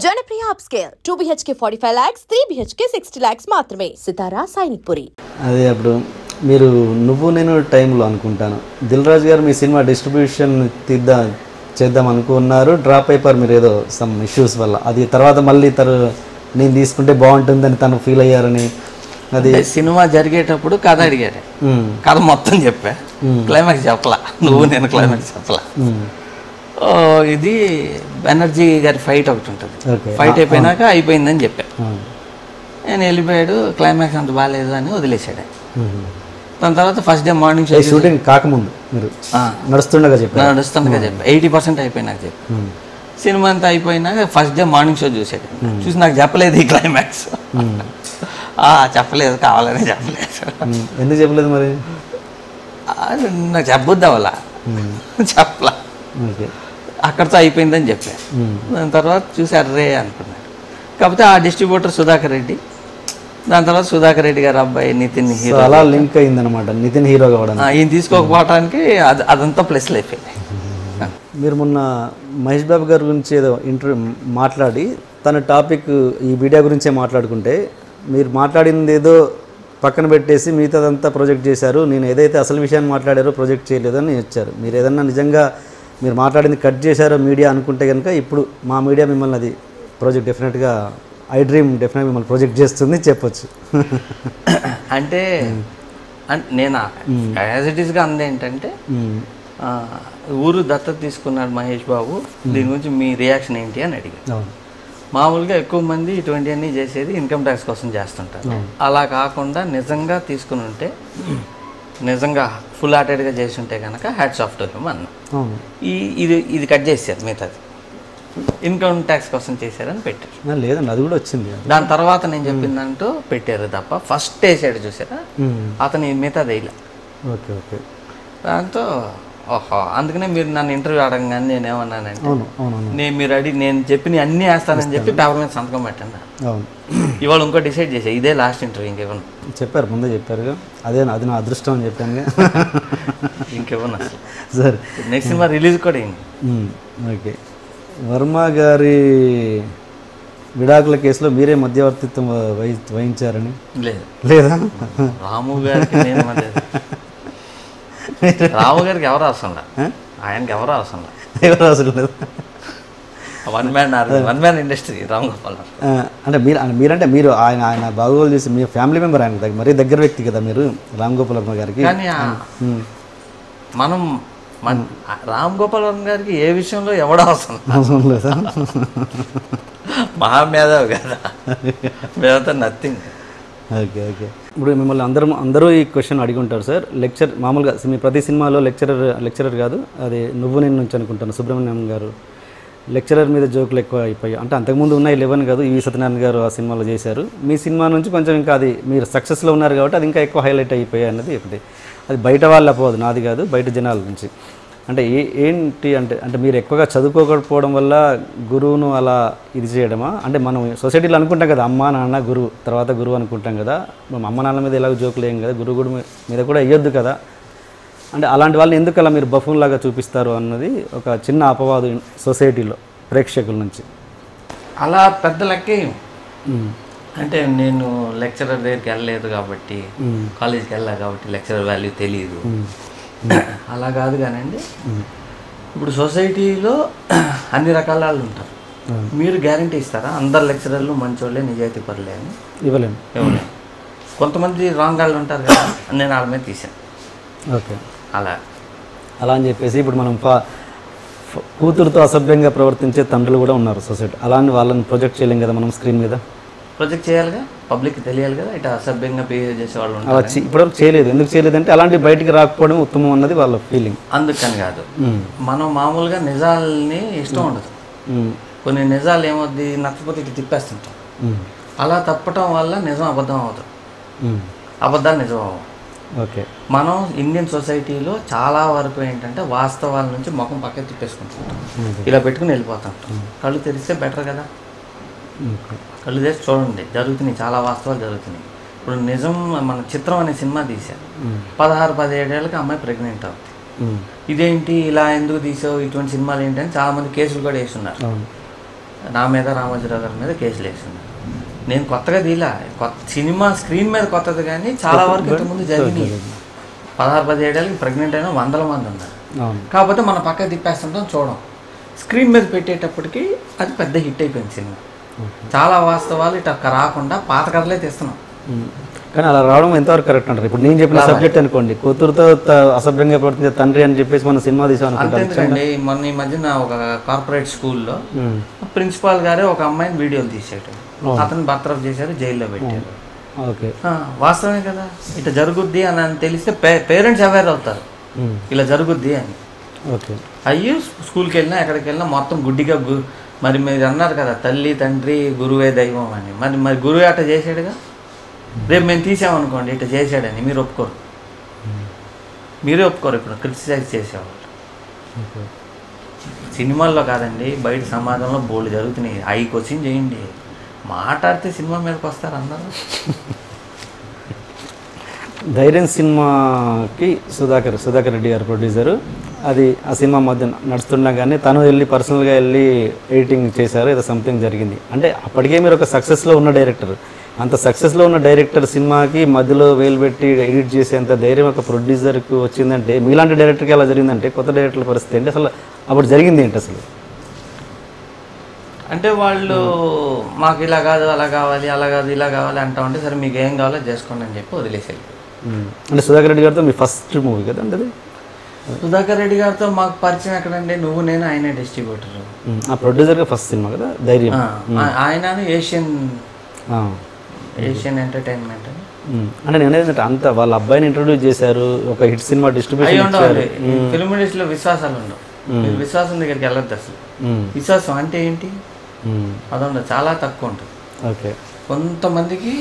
Janapriya upscale 2 BHK 45 lakhs, 3 BHK 60 lakhs మాత్రమే. సితారా సైనిక్పురి. అదే అప్పుడు మీరు నువ్వు నేను టైంలో అనుకుంటాను దిల్ రాజు గారు మీ సినిమా డిస్ట్రిబ్యూషన్ చేద్దాం అనుకున్నారు, డ్రాప్ అయిపోయారు మీరు ఏదో సమ్ ఇష్యూస్ వల్ల. అది తర్వాత మళ్ళీ నేను తీసుకుంటే బాగుంటుందని తను ఫీల్ అయ్యారని. అది సినిమా జరిగేటప్పుడు కథ అడిగారు, కథ మొత్తం చెప్పా, క్లైమాక్స్ చెప్పలా, నువ్వు నేను క్లైమాక్స్ చెప్పలా. ఇది బెనర్జీ గారి ఫైట్ ఒకటి ఉంటుంది, ఫైట్ అయిపోయినాక అయిపోయిందని చెప్పా. నేను వెళ్ళిపోయాడు, క్లైమాక్స్ అంత బాగాలేదు అని వదిలేసాడు. దాని తర్వాత ఫస్ట్ డే మార్నింగ్ షూటింగ్ కాకముందు మీరు నడుస్తుండగా చెప్పా 80% అయిపోయినాక చెప్పా. సినిమా అంతా అయిపోయినాక ఫస్ట్ డే మార్నింగ్ షో చూసాడు, చూసి నాకు చెప్పలేదు ఈ క్లైమాక్స్. చెప్పలేదు, కావాలని చెప్పలేదు. ఎందుకు చెప్పలేదు మరి? నాకు చెప్పొద్దా వాళ్ళ చెప్పలా, అక్కడితో అయిపోయిందని చెప్పా. దాని తర్వాత చూసి అర్రే అనుకున్నాడు. కాకపోతే ఆ డిస్ట్రిబ్యూటర్ సుధాకర్ రెడ్డి, దాని తర్వాత సుధాకర్ రెడ్డి గారు అబ్బాయి నితిన్ హీరో, అలా లింక్ అయిందనమాట. నితిన్ హీరో కావడం, ఈయన తీసుకోకపోవడానికి అదంతా ప్లస్లు అయిపోయింది. మీరు మొన్న మహేష్ బాబు గారి గురించి ఏదో మాట్లాడి తన టాపిక్ ఈ మీడియా గురించే మాట్లాడుకుంటే మీరు మాట్లాడింది ఏదో పక్కన పెట్టేసి మిగతాదంతా ప్రొజెక్ట్ చేశారు, నేను ఏదైతే అసలు విషయాన్ని మాట్లాడారో ప్రొజెక్ట్ చేయలేదని వచ్చారు. మీరు ఏదన్నా నిజంగా మీరు మాట్లాడింది కట్ చేశారో మీడియా అనుకుంటే కనుక ఇప్పుడు మా మీడియా మిమ్మల్ని అది ప్రాజెక్ట్ డెఫినెట్గా ఐ డ్రీమ్ డెఫినెట్గా మిమ్మల్ని ప్రొజెక్ట్ చేస్తుంది చెప్పొచ్చు. అంటే నేను యాజ్ ఇట్ ఈస్గా అందేంటంటే ఊరు దత్తత తీసుకున్నాడు మహేష్ బాబు, దీని గురించి మీ రియాక్షన్ ఏంటి అని అడిగాను. మామూలుగా ఎక్కువ మంది ఇటువంటివన్నీ చేసేది ఇన్కమ్ ట్యాక్స్ కోసం చేస్తుంటారు. అలా కాకుండా నిజంగా తీసుకుని ఉంటే, నిజంగా ఫుల్ హార్టెడ్గా చేసి ఉంటే కనుక హ్యాట్స్ ఆఫ్ టు హిమ్ అన్న. ఇది కట్ చేశారు, మిగతాది ఇన్కమ్ ట్యాక్స్ కోసం చేశారని పెట్టారు. లేదండి, అది కూడా వచ్చింది. దాని తర్వాత నేను చెప్పిందంటూ పెట్టారు తప్ప ఫస్ట్ వేసాడు చూసారా, అతని మిగతాది వేయలే. Okay okay. దాంతో ఓహో, అందుకనే మీరు నన్ను ఇంటర్వ్యూ అడగగానే నేనేమన్నానంటే, నేను చెప్పి అన్నీ వేస్తానని చెప్పి పేపర్ మీద సంతకం పెట్టండి. ఇవాళ ఇంకో డిసైడ్ చేసా, ఇదే లాస్ట్ ఇంటర్వ్యూ, ఇంకేమన్నా చెప్పారు ముందే చెప్పారుగా, అది నా అదృష్టం అని చెప్పాను. ఇంకేమన్నా అసలు సరే, నెక్స్ట్ సినిమా రిలీజ్ కూడా అయింది. ఓకే. వర్మ గారి విడాకుల కేసులో మీరే మధ్యవర్తిత్వం వహించారని? లేదా రాము గారికి నేను రాము గారికి ఎవరు అవసరం లేదు, ఆయనకి ఎవరు అవసరం లేదు. One man industry Ram Gopal. అంటే మీరు ఆయన బాగోలు చేసి మీ ఫ్యామిలీ మెంబర్, ఆయన మరీ దగ్గర వ్యక్తి కదా మీరు రామ్ గోపాల్ వర్మ గారికి. కానీ మనం రామ్ గోపాల్ వర్మ గారికి ఏ విషయంలో ఎవడ అవసరం లేదా? మహామేధావి కదా, మేమంతా నథింగ్. Okay okay. ఇప్పుడు మిమ్మల్ని అందరూ ఈ క్వశ్చన్ అడిగి ఉంటారు సార్. లెక్చర్ మామూలుగా మీ ప్రతి సినిమాలో లెక్చరర్ కాదు, అది నువ్వు నేను నుంచి అనుకుంటాను, సుబ్రహ్మణ్యం గారు లెక్చరర్ మీద జోకులు ఎక్కువ అయిపోయాయి. అంటే అంతకుముందు ఉన్న 11 కాదు, ఈవి సత్యనారాయణ గారు ఆ సినిమాలో చేశారు. మీ సినిమా నుంచి కొంచెం ఇంకా అది మీరు సక్సెస్లో ఉన్నారు కాబట్టి అది ఇంకా ఎక్కువ హైలైట్ అయిపోయాయి అన్నది ఒకటి. అది బయట వాళ్ళు అపోదు, నాది కాదు, బయట జనాల నుంచి. అంటే ఏంటి అంటే మీరు ఎక్కువగా చదువుకోకపోవడం వల్ల గురువును అలా ఇది చేయడమా? అంటే మనం సొసైటీలో అనుకుంటాం కదా, అమ్మ నాన్న గురువు, తర్వాత గురువు అనుకుంటాం కదా. మనం అమ్మ నాన్న మీద ఎలాగో జోకులు వేయం కదా, గురువు మీద కూడా వేయొద్దు కదా. అంటే అలాంటి వాళ్ళని ఎందుకు అలా మీరు బఫూన్ లాగా చూపిస్తారు అన్నది ఒక చిన్న అపవాదు సొసైటీలో ప్రేక్షకుల నుంచి. అలా పెద్ద లెక్కే. అంటే నేను లెక్చరర్ దగ్గరికి వెళ్ళలేదు కాబట్టి, కాలేజీకి వెళ్ళా కాబట్టి లెక్చరర్ వాల్యూ తెలియదు, అలా కాదు. కానండి, ఇప్పుడు సొసైటీలో అన్ని రకాల వాళ్ళు ఉంటారు. మీరు గ్యారంటీ ఇస్తారా అందరు లెక్చరర్లు మంచోళ్ళే, నిజాయితీ పరులే అని? ఇవ్వలేము. కొంతమంది రాంగ్ వాళ్ళు ఉంటారు కదా, నేను వాళ్ళ మీద తీసాను. ఓకే, అలా అని చెప్పేసి ఇప్పుడు మనం కూతురుతో అసభ్యంగా ప్రవర్తించే తండ్రులు కూడా ఉన్నారు సొసైటీ. అలాంటి వాళ్ళని ప్రొజెక్ట్ చేయలేం కదా మనం స్క్రీన్ మీద. ప్రొజెక్ట్ చేయాలిగా, పబ్లిక్కి తెలియాలి కదా, ఇట్లా అసభ్యంగా బిహేవ్ చేసే వాళ్ళు ఉంటారు. ఇప్పటివరకు చేయలేదు. ఎందుకు చేయలేదంటే అలాంటి బయటికి రాకపోవడం ఉత్తమం అన్నది వాళ్ళ ఫీలింగ్. అందుకని కాదు, మనం మామూలుగా నిజాలని ఇష్టం ఉండదు. కొన్ని నిజాలు ఏమవుద్ది, నచ్చపోతే ఇటు తిప్పేస్తుంటాం. అలా తప్పటం వల్ల నిజం అబద్ధం అవుతుంది, అబద్ధాలు నిజం అవ్వవు. ఓకే. మనం ఇండియన్ సొసైటీలో చాలా వరకు ఏంటంటే వాస్తవాల నుంచి ముఖం పక్కన తిప్పేసుకుంటుంటాం, ఇలా పెట్టుకుని వెళ్ళిపోతుంటాం. కళ్ళు తెరిస్తే బెటర్ కదా, కళ్ళు తెరిచి చూడండి, జరుగుతున్నాయి, చాలా వాస్తవాలు జరుగుతున్నాయి. ఇప్పుడు నిజం, మన చిత్రం అనే సినిమా తీశారు, 16-17 ఏళ్ళకి అమ్మాయి ప్రెగ్నెంట్ అవుతుంది. ఇదేంటి ఇలా ఎందుకు తీసావు, ఇటువంటి సినిమాలు ఏంటని చాలామంది కేసులు కూడా వేస్తున్నారు. నా మీద రామోజీరావు గారి మీద కేసులు వేసింది. నేను కొత్తగా తీలా, సినిమా స్క్రీన్ మీద కొత్తది కానీ చాలా వరకు ఇంతకుముందు జరిగినాయి. 16-17 ఏళ్ళకి ప్రెగ్నెంట్ అయినా 100 మంది ఉన్నారు. కాకపోతే మన పక్క తిప్పేస్తుంటాం చూడం. స్క్రీన్ మీద పెట్టేటప్పటికి అది పెద్ద హిట్ అయిపోయింది సినిమా. చాలా వాస్తవాలు ఇటు రాకుండా పాత కథలే తీస్తున్నాం. కానీ అలా రావడం ఎంతవరకు కరెక్ట్ అంటారు? ఇప్పుడు నేను చెప్పిన సబ్జెక్ట్ అనుకోండి, కూతురుతో అసభ్యంగా ప్రవర్తించే తండ్రి అని చెప్పేసి మనం సినిమా తీసాం అంతేందుకండి. మొన్న ఈ మధ్యన ఒక కార్పొరేట్ స్కూల్లో ప్రిన్సిపాల్ గారే ఒక అమ్మాయిని వీడియోలు తీసేయటం, అతను బర్తరఫ్ చేశారు, జైల్లో పెట్టారు. వాస్తవమే కదా. ఇట్లా జరుగుద్ది అని తెలిస్తే పేరెంట్స్ అవేర్ అవుతారు ఇలా జరుగుద్ది అని. అయ్యి స్కూల్కి వెళ్ళినా ఎక్కడికి వెళ్ళినా మొత్తం గుడ్డిగా మరి మీరు అన్నారు కదా తల్లి తండ్రి గురువే దైవం అని, మరి గురువే అట్లా చేసాడుగా. రేపు మేము తీసామనుకోండి ఇట్లా చేశాడని మీరే ఒప్పుకోరు. ఇప్పుడు క్రిటిసైజ్ చేసేవాళ్ళు. సినిమాల్లో కాదండి, బయట సమాజంలో బోల్డ్ జరుగుతున్నాయి. అవి క్వశ్చన్ చేయండి, మాట్లాడితే సినిమా మీదకి వస్తారు అందరూ. ధైర్యం సినిమాకి సుధాకర్ రెడ్డి గారు ప్రొడ్యూసరు. అది ఆ సినిమా మధ్య నడుస్తున్నా కానీ తను వెళ్ళి పర్సనల్గా వెళ్ళి ఎడిటింగ్ చేశారు, ఏదో సంథింగ్ జరిగింది. అంటే అప్పటికే మీరు ఒక సక్సెస్లో ఉన్న డైరెక్టర్, అంత సక్సెస్లో ఉన్న డైరెక్టర్ సినిమాకి మధ్యలో వేలు పెట్టి ఎడిట్ చేసేంత ధైర్యం ఒక ప్రొడ్యూసర్కి వచ్చిందంటే, మీలాంటి డైరెక్టర్కి ఎలా జరిగిందంటే కొత్త డైరెక్టర్ల పరిస్థితి ఏంటి అసలు? అప్పుడు జరిగింది ఏంటి అసలు? అంటే వాళ్ళు మాకు ఇలా కాదు అలా కావాలి, అలా కాదు ఇలా కావాలి అంటా ఉంటే సరే మీకు ఏం కావాలో చేసుకోండి అని చెప్పి వదిలేసేది. అంటే సుధాకర్ రెడ్డి గారితో మీ ఫస్ట్ మూవీ కదా అంటే? సుధాకర్ రెడ్డి గారితో మాకు పరిచయం ఎక్కడండి, నువ్వు నేను ఆయనే డిస్ట్రిబ్యూటర్. ఆ ప్రొడ్యూసర్గా ఫస్ట్ సినిమా కదా ధైర్యం. ఆయన ఏషియన్ ఎంటర్టైన్మెంట్ అని. అంటే నేను ఏంటంటే అంత వాళ్ళ అబ్బాయిని ఇంట్రొడ్యూస్ చేశారు, ఒక హిట్ సినిమా డిస్ట్రిబ్యూషన్. ఫిల్మ్ ఇండస్ట్రీలో విశ్వాసాలు ఉండవు. విశ్వాసం దగ్గరికి వెళ్ళద్దు అసలు. విశ్వాసం అంటే ఏంటి అదొండ చాలా తక్కువ ఉంటుంది. ఓకే, కొంతమందికి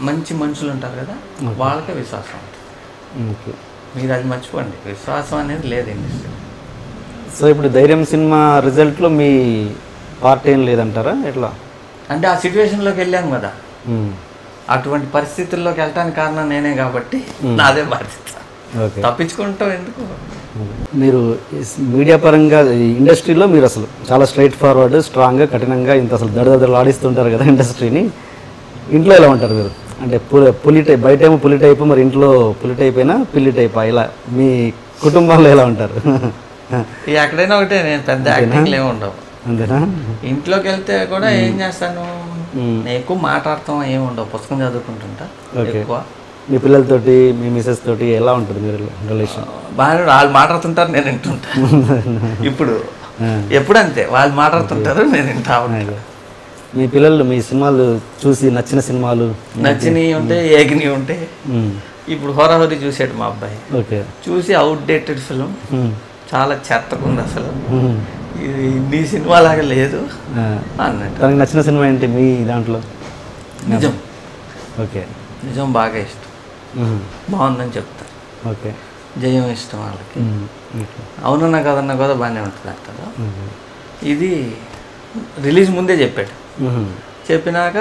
మంచి మనుషులు ఉంటారు కదా, వాళ్ళకే విశ్వాసం ఉంటుంది. మీరు అది మర్చిపోండి, విశ్వాసం అనేది లేదు ఇండస్ట్రీ. సో ఇప్పుడు ధైర్యం సినిమా రిజల్ట్లో మీ పార్ట్ ఏం లేదంటారా ఎట్లా? అంటే ఆ సిచ్యువేషన్లోకి వెళ్ళాం కదా, అటువంటి పరిస్థితుల్లోకి వెళ్ళటానికి కారణం నేనే కాబట్టి నాదే బాధ్యత. తప్పించుకుంటాం ఎందుకు? మీరు మీడియా పరంగా ఇండస్ట్రీలో మీరు అసలు చాలా స్ట్రైట్ ఫార్వర్డ్, స్ట్రాంగ్గా, కఠినంగా ఇంత అసలు దడదడలు ఆడిస్తుంటారు కదా ఇండస్ట్రీని. ఇంట్లో ఎలా ఉంటారు మీరు? అంటే పులి టైప్, బయటేమో పులి టైపు, మరి ఇంట్లో పులి టైప్ అయినా పిల్లి టైప్, ఇలా మీ కుటుంబంలో ఎలా ఉంటారు? ఎక్కడైనా ఒకటే, నేను పెద్ద యాక్టింగ్లు ఏమి ఉండవు. అంతేనా? ఇంట్లోకి వెళ్తే కూడా ఏం చేస్తాను, నేను ఎక్కువ మాట్లాడతాం ఏమి ఉండవు, పుస్తకం చదువుకుంటుంటా ఎక్కువ. మీ పిల్లలతోటి మీ మిసెస్ తోటి ఎలా ఉంటుంది మీరు రిలేషన్? బాగా వాళ్ళు మాట్లాడుతుంటారు, నేను వింటుంటా. ఇప్పుడు ఎప్పుడు అంతే, వాళ్ళు మాట్లాడుతుంటారు, నేను వింటా ఉంటాను. మీ పిల్లలు మీ సినిమాలు చూసి నచ్చిన సినిమాలు నచ్చినవి ఉంటే, ఏగినవి ఉంటే. ఇప్పుడు హోరాహోరీ చూసాడు మా అబ్బాయి. ఓకే, చూసి అవుట్డేటెడ్ ఫిలిం, చాలా చెత్తగా ఉంది అసలు, ఇది నీ సినిమా లాగా లేదు అన్నట్టు. తనకు నచ్చిన సినిమా ఏంటి మీ దాంట్లో? నిజం. ఓకే, నిజం బాగా ఇష్టం, బాగుందని చెప్తారు. ఓకే, జయం ఇష్టం వాళ్ళకి. అవునన్నా కదన్నా కూడా బాగానే ఉంటుంది అంటారు. ఇది రిలీజ్ ముందే చెప్పాడు. చెప్పినాక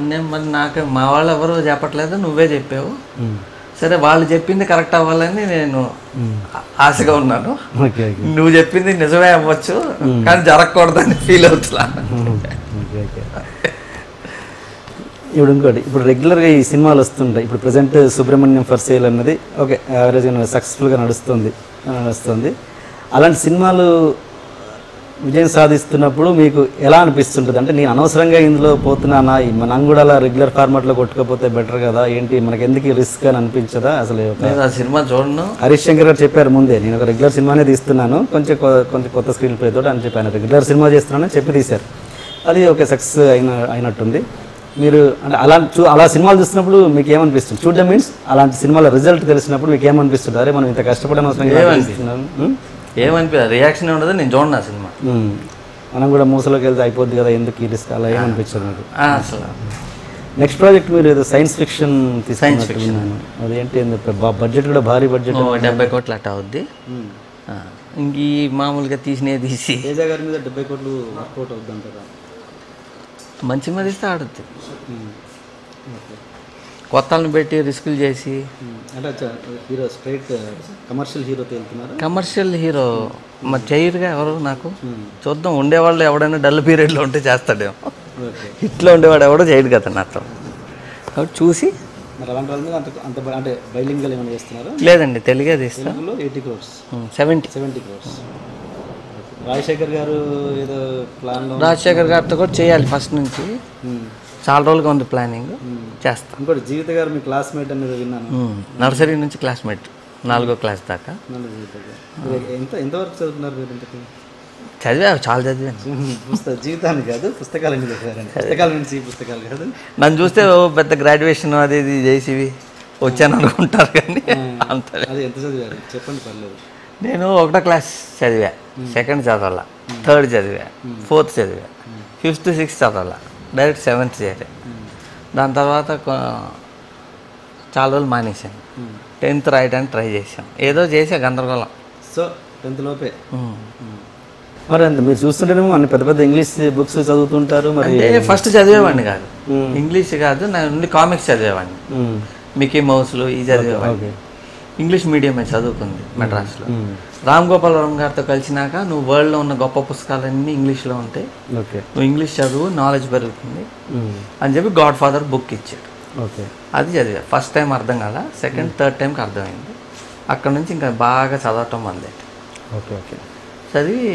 నేను మరి నాకు మా వాళ్ళు ఎవరు చెప్పట్లేదు, నువ్వే చెప్పావు, సరే వాళ్ళు చెప్పింది కరెక్ట్ అవ్వాలని నేను ఆశగా ఉన్నాను. నువ్వు చెప్పింది నిజమే అవ్వచ్చు కానీ జరగకూడదని ఫీల్ అవుతున్నా. ఇప్పుడు ఇంకోటి, ఇప్పుడు రెగ్యులర్గా ఈ సినిమాలు వస్తుంటాయి. ఇప్పుడు ప్రజెంట్ సుబ్రహ్మణ్యం ఫర్ సేల్ అన్నది ఓకే యావరేజ్గా సక్సెస్ఫుల్గా నడుస్తుంది. అలాంటి సినిమాలు విజయం సాధిస్తున్నప్పుడు మీకు ఎలా అనిపిస్తుంటుంది? అంటే నేను అనవసరంగా ఇందులో పోతున్నానా, మనం కూడా అలా రెగ్యులర్ ఫార్మాట్లో కొట్టుకోపోతే బెటర్ కదా, ఏంటి మనకి ఎందుకు రిస్క్ అని అనిపించదా అసలు? ఆ సినిమా చూడను. హరీష్ శంకర్ గారు చెప్పారు ముందే, నేను ఒక రెగ్యులర్ సినిమానే తీస్తున్నాను, కొంచెం కొత్త స్క్రీన్ ప్లే తోటి అని చెప్పాను. రెగ్యులర్ సినిమా చేస్తున్నానని చెప్పి తీశారు, అది ఓకే సక్సెస్ అయినట్టుంది. మీరు అంటే అలా సినిమాలు చూస్తున్నప్పుడు మీకు ఏమనిపిస్తుంది? చూడడం మీన్స్ అలాంటి సినిమాల రిజల్ట్ తెలిసినప్పుడు మీకు ఏమనిపిస్తుంది? అరే మనం ఇంత కష్టపడని అవసరం ఏమనిపించదు, రియాక్షన్ ఉండదు. నేను చూడను ఆ సినిమా, మనం కూడా మూసలోకి వెళ్తే అయిపోద్ది కదా, ఎందుకు ఈ రిస్క్, అలా ఏమనిపించదు మీకు అసలు? నెక్స్ట్ ప్రాజెక్ట్ మీరు ఏదో సైన్స్ ఫిక్షన్ తీసుకున్నాను, అదేంటి బడ్జెట్ కూడా భారీ బడ్జెట్, 70 కోట్లు అట్ట అవుద్ది. ఇంక ఈ మామూలుగా తీసి తేజ గారి మీద 70 కోట్లు వర్కౌట్ అవుద్ది అంటారా? మంచి మీద ఇస్తే ఆడుద్ది. కొత్తలను పెట్టి రిస్కులు చేసి అంటే హీరో స్ట్రైట్ కమర్షియల్ హీరోతో వెళ్తున్నారు. కమర్షియల్ హీరో మరి చేయరుగా ఎవరు నాకు. చూద్దాం, ఉండేవాళ్ళు ఎవడైనా డల్ పీరియడ్లో ఉంటే చేస్తాడేమో. ఇట్లా ఉండేవాడు ఎవడో చేయడు కదా నాతో. కాబట్టి చూసి మరి అలాంటి వాళ్ళ మీద అంత అంటే బైలింగల్ ఏమైనా చేస్తున్నారు? లేదండి, తెలుగే తీస్తాను. 80 crores 70 crores. రాజశేఖర్ గారు ఏదో ప్లాన్లో, రాజశేఖర్ గారితో కూడా చేయాలి ఫస్ట్ నుంచి, చాలా రోజులుగా ఉంది ప్లానింగ్, చేస్తాం. ఇంకోటి జీవిత గారు మీ క్లాస్మేట్ అనేది విన్నాను. నర్సరీ నుంచి క్లాస్మేట్, 4వ క్లాస్ దాకా. ఎంతవరకు చదువుతున్నారు మీరు? ఇంతకు చదివా, చాలా చదివాను. జీవితాన్ని కాదు, పుస్తకాలు పుస్తకాల నుంచి పుస్తకాలు కాదు. నన్ను చూస్తే పెద్ద గ్రాడ్యుయేషన్ అది ఇది చేసి వచ్చాను అనుకుంటారు, కానీ అంత. అది ఎంత చదివారు చెప్పండి, పర్లేదు. నేను 1వ క్లాస్ చదివా, 2nd చదవాల, 3rd చదివా, 4th చదివా, 5th 6th చదవాల, డైరెక్ట్ 7th చేరా. దాని తర్వాత చాలా రోజులు మానేశాను. 10th రాయడానికి ట్రై చేశాను, ఏదో చేసా గందరగోళం. సో 10th లోపే. మరి అంత మీరు చూస్తుంటేనేమో అన్ని పెద్ద పెద్ద ఇంగ్లీష్ బుక్స్ చదువుతుంటారు. మరి ఫస్ట్ చదివేవాడిని కాదు, ఇంగ్లీష్ కాదు, నేను కామిక్స్ చదివేవాడిని, మికీ మౌస్లు ఇవి చదివేవాడిని. ఇంగ్లీష్ మీడియమే చదువుకుంది మెడ్రాస్లో. రామ్ గోపాల్ వర్మ గారితో కలిసినాక నువ్వు వరల్డ్లో ఉన్న గొప్ప పుస్తకాలన్నీ ఇంగ్లీష్లో ఉంటాయి, నువ్వు ఇంగ్లీష్ చదువు, నాలెడ్జ్ పెరుగుతుంది అని చెప్పి గాడ్ ఫాదర్ బుక్ ఇచ్చాడు. అది చదివా. ఫస్ట్ టైం అర్థం కాల, 2nd 3rd టైంకి అర్థమైంది. అక్కడ నుంచి ఇంకా బాగా చదవటం మొదలెట్టు. చదివి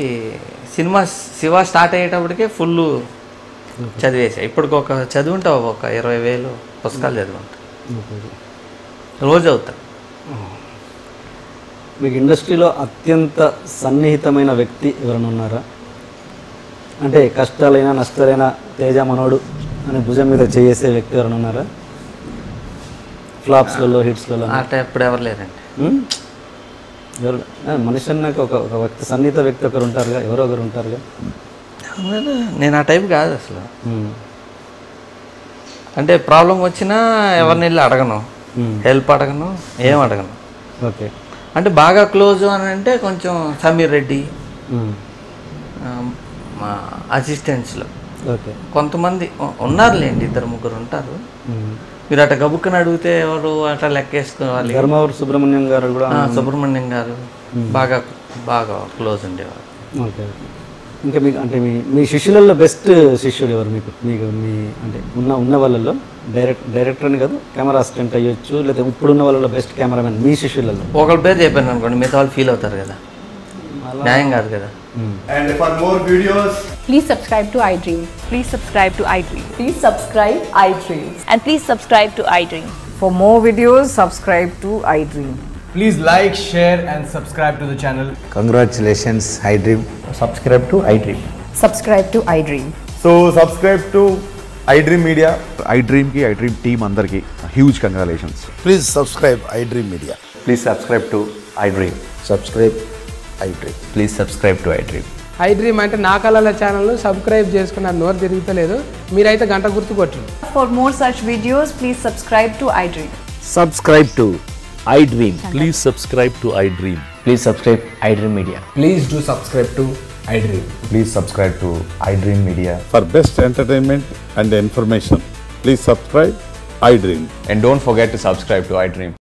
సినిమా శివ స్టార్ట్ అయ్యేటప్పటికే ఫుల్ చదివేసా. ఇప్పటికి ఒక చదువుంటా, ఒక 20,000 పుస్తకాలు చదువుంటా, రోజు అవుతా. మీకు ఇండస్ట్రీలో అత్యంత సన్నిహితమైన వ్యక్తి ఎవరైనా ఉన్నారా? అంటే కష్టాలైనా నష్టాలైనా తేజ మనోడు అని భుజం మీద చేసే వ్యక్తి ఎవరైనా ఉన్నారా? ఫ్లాప్స్లలో, హిట్స్లలో అట్లా ఎప్పుడు ఎవరు లేరండి. ఎవరు మనిషి అన్నాక ఒక వ్యక్తి, సన్నిహిత వ్యక్తి ఒకరు ఉంటారుగా, ఎవరో ఒకరు ఉంటారుగా. నేను ఆ టైప్ కాదు అసలు. అంటే ప్రాబ్లం వచ్చినా ఎవరిని వెళ్ళి అడగను, హెల్ప్ అడగను, ఏం అడగను. ఓకే. అంటే బాగా క్లోజ్ అని అంటే కొంచెం సమీర్ రెడ్డి, మా అసిస్టెంట్స్లో కొంతమంది ఉన్నారులేండి, 2-3 ఉంటారు. మీరు అట్లా గబుక్కని అడిగితే ఎవరు అట్లా లెక్కేసుకోవాలి. ధర్మవరం సుబ్రహ్మణ్యం గారు కూడా, సుబ్రహ్మణ్యం గారు బాగా బాగా క్లోజ్ ఉండేవారు. ఓకే. ఇంకా మీకు అంటే మీ శిష్యులలో బెస్ట్ శిష్యుడు ఎవరు మీకు? మీ అంటే ఉన్న వాళ్ళలో డైరెక్టర్ అని కాదు, కెమెరా అసిస్టెంట్ అయ్యొచ్చు, లేదా ఇప్పుడున్న వాళ్ళలో బెస్ట్ కెమెరామెన్ మీ శిష్యులలో ఒకళ్ళ పేరు చెప్పాను అనుకోండి, మిగతా వాళ్ళు ఫీల్ అవుతారు కదా, న్యాయం కాదు కదా. And for more videos, please subscribe to iDream. Please subscribe to iDream. Please subscribe iDream. And please subscribe to iDream. For more videos, subscribe to iDream. please like, share and subscribe to the channel. Congratulations, iDream. Subscribe to iDream. Subscribe to iDream. So subscribe to iDream Media. iDream ki iDream team andarki huge congratulations. Please subscribe iDream Media. Please subscribe to iDream. Subscribe iDream. Please subscribe to iDream. iDream అంటే నా కళల ఛానల్ను subscribe చేసుకున్న నోరు తిరుగుతలేదు, మీరైతే గంట గుర్తు కొట్టండి. For more such videos, please subscribe to iDream. Subscribe to iDream. Please subscribe to iDream. Please subscribe iDream Media. Please do subscribe to iDream. Please subscribe to iDream Media. For best entertainment and information, please subscribe iDream. And don't forget to subscribe to iDream.